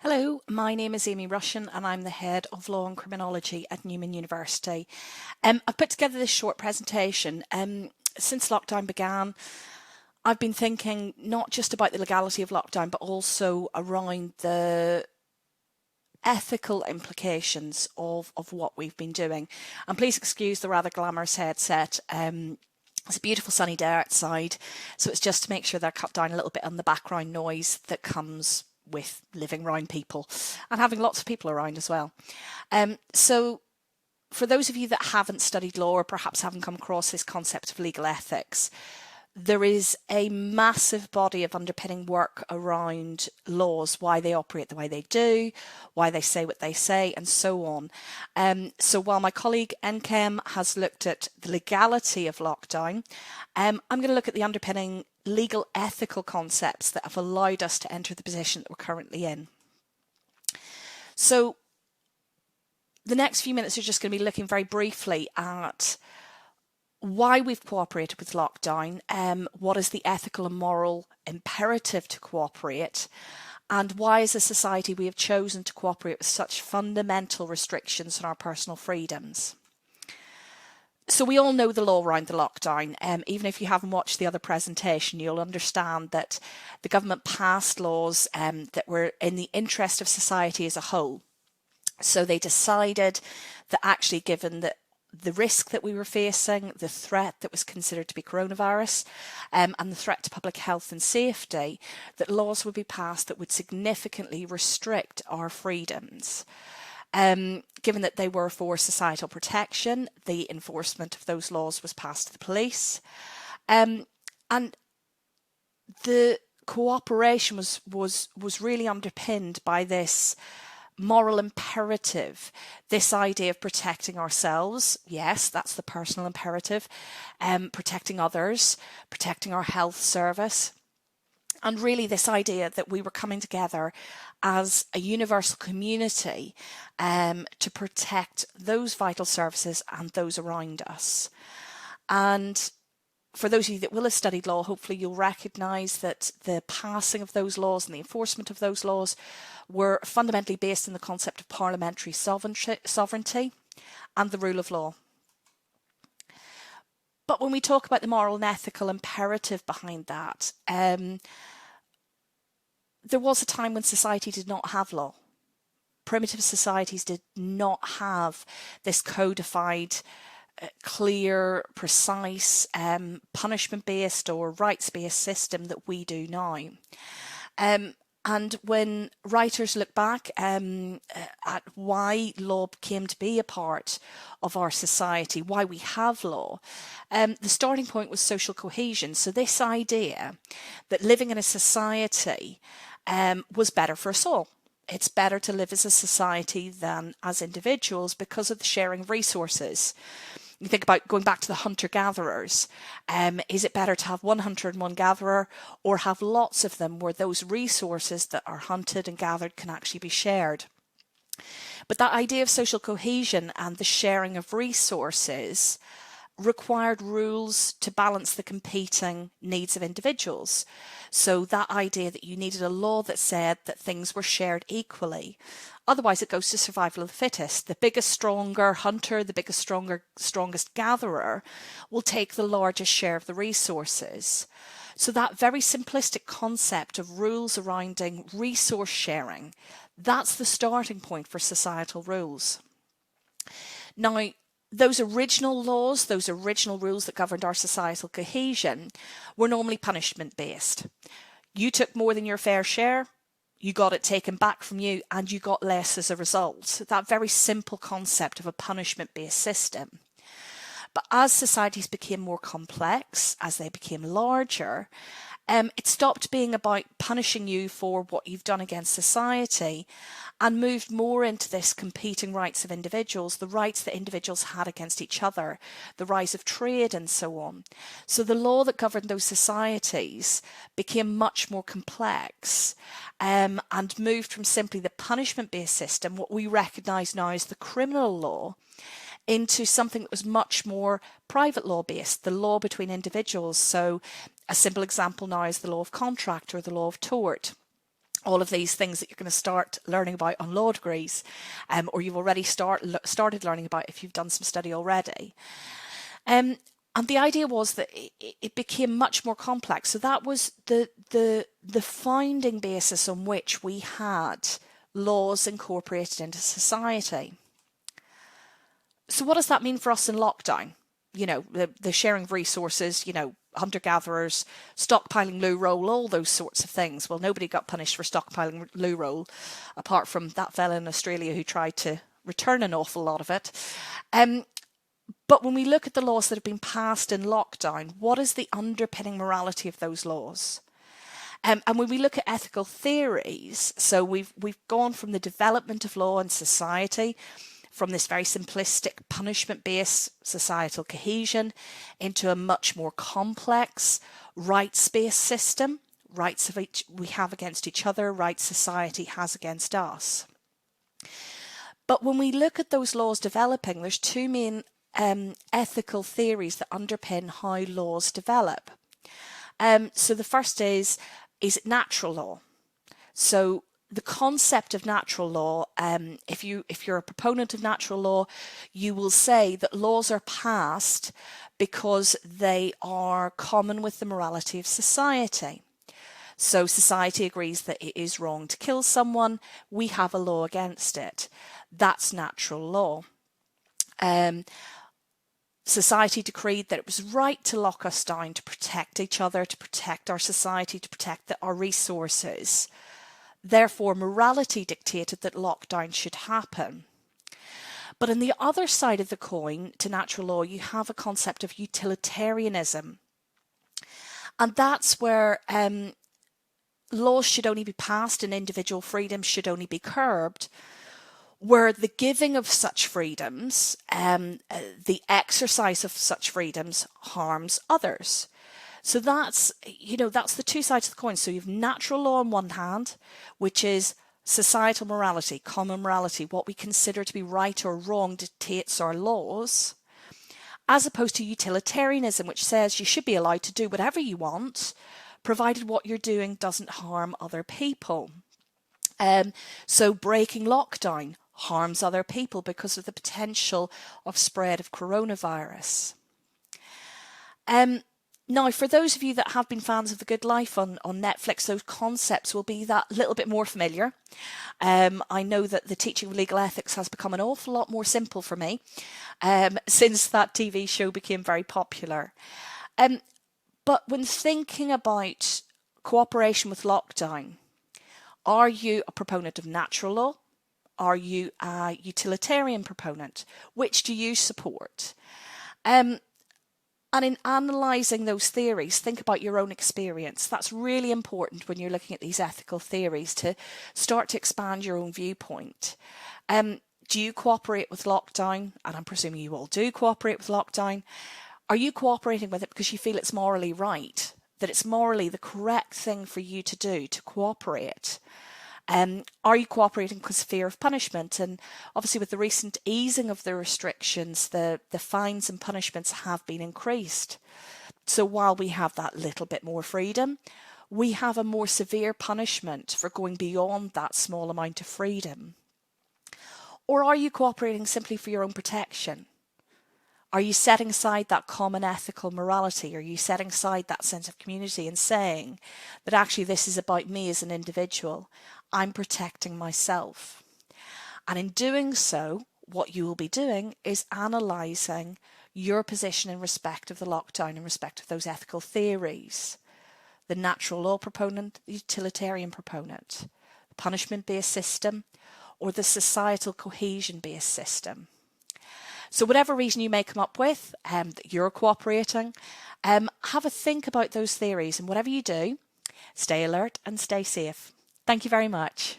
Hello, my name is Amy Rushen and I'm the head of Law and Criminology at Newman University. I've put together this short presentation. Since lockdown began, I've been thinking not just about the legality of lockdown, but also around the ethical implications of what we've been doing. And please excuse the rather glamorous headset. It's a beautiful sunny day outside, so it's just to make sure they're cut down a little bit on the background noise that comes with living around people and having lots of people around as well. So for those of you that haven't studied law or perhaps haven't come across this concept of legal ethics, there is a massive body of underpinning work around laws, why they operate the way they do, why they say what they say, and so on. So while my colleague Nkem has looked at the legality of lockdown, I'm going to look at the underpinning legal ethical concepts that have allowed us to enter the position that we're currently in. So the next few minutes are just going to be looking very briefly at why we've cooperated with lockdown, what is the ethical and moral imperative to cooperate, and why as a society we have chosen to cooperate with such fundamental restrictions on our personal freedoms. So we all know the law around the lockdown. Even if you haven't watched the other presentation, you'll understand that the government passed laws that were in the interest of society as a whole. So they decided that actually, given that the risk that we were facing, the threat that was considered to be coronavirus, and the threat to public health and safety, that laws would be passed that would significantly restrict our freedoms. Given that they were for societal protection, the enforcement of those laws was passed to the police. And the cooperation was really underpinned by this moral imperative, this idea of protecting ourselves. Yes, that's the personal imperative, protecting others, protecting our health service. And really this idea that we were coming together as a universal community to protect those vital services and those around us. And for those of you that will have studied law, hopefully you'll recognise that the passing of those laws and the enforcement of those laws were fundamentally based in the concept of parliamentary sovereignty and the rule of law. But when we talk about the moral and ethical imperative behind that, there was a time when society did not have law. Primitive societies did not have this codified, clear, precise, punishment-based or rights-based system that we do now. And when writers look back at why law came to be a part of our society, why we have law, the starting point was social cohesion. So this idea that living in a society was better for us all. It's better to live as a society than as individuals because of the sharing of resources. You think about going back to the hunter-gatherers. Is it better to have one hunter and one gatherer, or have lots of them where those resources that are hunted and gathered can actually be shared? But that idea of social cohesion and the sharing of resources required rules to balance the competing needs of individuals. So that idea that you needed a law that said that things were shared equally. Otherwise, it goes to survival of the fittest. The biggest, stronger hunter, the biggest, strongest gatherer will take the largest share of the resources. So that very simplistic concept of rules surrounding resource sharing, that's the starting point for societal rules. Now, those original laws, those original rules that governed our societal cohesion were normally punishment-based. You took more than your fair share, you got it taken back from you, and you got less as a result. That very simple concept of a punishment-based system. But as societies became more complex, as they became larger, it stopped being about punishing you for what you've done against society and moved more into this competing rights of individuals, the rights that individuals had against each other, the rise of trade and so on. So the law that governed those societies became much more complex and moved from simply the punishment-based system, what we recognise now as the criminal law, into something that was much more private law based, the law between individuals. So a simple example now is the law of contract or the law of tort, all of these things that you're going to start learning about on law degrees, or you've already started learning about if you've done some study already. And the idea was that it became much more complex. So that was the founding basis on which we had laws incorporated into society. So what does that mean for us in lockdown? You know, the sharing of resources, you know, hunter-gatherers, stockpiling loo roll, all those sorts of things. Well, nobody got punished for stockpiling loo roll, apart from that fella in Australia who tried to return an awful lot of it. But when we look at the laws that have been passed in lockdown, what is the underpinning morality of those laws? And when we look at ethical theories, so we've gone from the development of law and society, from this very simplistic punishment-based societal cohesion into a much more complex rights-based system, rights of each we have against each other, rights society has against us. But when we look at those laws developing, there's two main ethical theories that underpin how laws develop. So the first is natural law. So the concept of natural law, if you're a proponent of natural law, you will say that laws are passed because they are common with the morality of society. So society agrees that it is wrong to kill someone. We have a law against it. That's natural law. Society decreed that it was right to lock us down to protect each other, to protect our society, to protect our resources. Therefore, morality dictated that lockdown should happen. But on the other side of the coin to natural law, you have a concept of utilitarianism. And that's where laws should only be passed and individual freedoms should only be curbed, where the giving of such freedoms, the exercise of such freedoms harms others. So that's the two sides of the coin. So you have natural law on one hand, which is societal morality, common morality, what we consider to be right or wrong dictates our laws, as opposed to utilitarianism, which says you should be allowed to do whatever you want, provided what you're doing doesn't harm other people. So breaking lockdown harms other people because of the potential of spread of coronavirus. Now, for those of you that have been fans of The Good Life on Netflix, those concepts will be that little bit more familiar. I know that the teaching of legal ethics has become an awful lot more simple for me since that TV show became very popular. But when thinking about cooperation with lockdown, are you a proponent of natural law? Are you a utilitarian proponent? Which do you support? And in analysing those theories, think about your own experience. That's really important when you're looking at these ethical theories, to start to expand your own viewpoint. Do you cooperate with lockdown? And I'm presuming you all do cooperate with lockdown. Are you cooperating with it because you feel it's morally right, that it's morally the correct thing for you to do, to cooperate? Are you cooperating because of fear of punishment? And obviously with the recent easing of the restrictions, the fines and punishments have been increased. So while we have that little bit more freedom, we have a more severe punishment for going beyond that small amount of freedom. Or are you cooperating simply for your own protection? Are you setting aside that common ethical morality? Are you setting aside that sense of community and saying that actually this is about me as an individual? I'm protecting myself. And in doing so, what you will be doing is analysing your position in respect of the lockdown, in respect of those ethical theories. The natural law proponent, the utilitarian proponent, the punishment-based system, or the societal cohesion-based system. So whatever reason you may come up with, that you're cooperating, have a think about those theories, and whatever you do, stay alert and stay safe. Thank you very much.